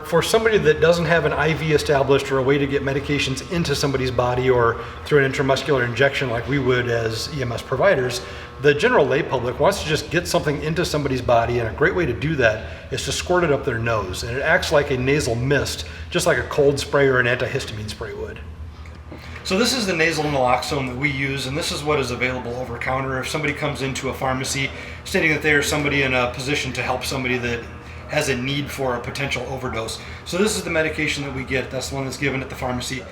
for somebody that doesn't have an IV established or a way to get medications into somebody's body or through an intramuscular injection like we would as EMS providers, the general lay public wants to just get something into somebody's body, and a great way to do that is to squirt it up their nose. And it acts like a nasal mist, just like a cold spray or an antihistamine spray would. So this is the nasal naloxone that we use, and this is what is available over counter. If somebody comes into a pharmacy stating that they are somebody in a position to help somebody that has a need for a potential overdose. So this is the medication that we get. That's the one that's given at the pharmacy.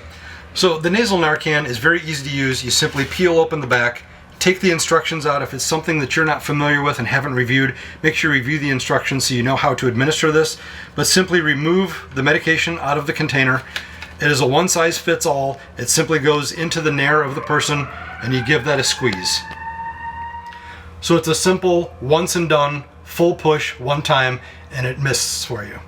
So the nasal Narcan is very easy to use. You simply peel open the back, take the instructions out. If it's something that you're not familiar with and haven't reviewed, make sure you review the instructions so you know how to administer this. But simply remove the medication out of the container. It is a one-size-fits-all. It simply goes into the nair of the person, and you give that a squeeze. So it's a simple, once and done, full push, one time, and it mists for you.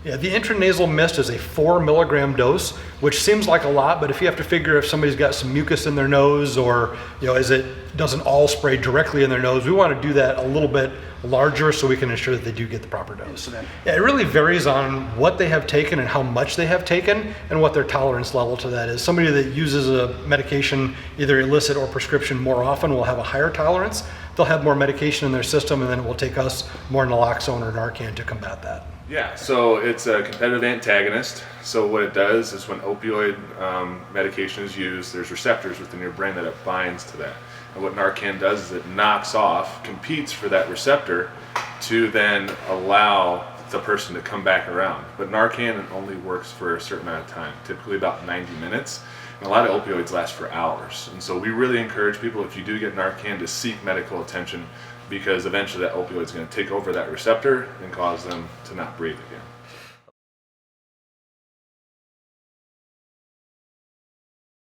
Yeah, the intranasal mist is a 4 milligram dose, which seems like a lot, but if you have to figure if somebody's got some mucus in their nose, or as it doesn't all spray directly in their nose, we want to do that a little bit larger so we can ensure that they do get the proper dose. Yeah, it really varies on what they have taken and how much they have taken and what their tolerance level to that is. Somebody that uses a medication, either illicit or prescription, more often will have a higher tolerance. They'll have more medication in their system, and then it will take us more naloxone or Narcan to combat that. Yeah, so it's a competitive antagonist. So what it does is when opioid medication is used, there's receptors within your brain that it binds to that. And what Narcan does is it knocks off, competes for that receptor to then allow the person to come back around. But Narcan only works for a certain amount of time, typically about 90 minutes. And a lot of opioids last for hours. And so we really encourage people, if you do get Narcan, to seek medical attention, because eventually that opioid is going to take over that receptor and cause them to not breathe again.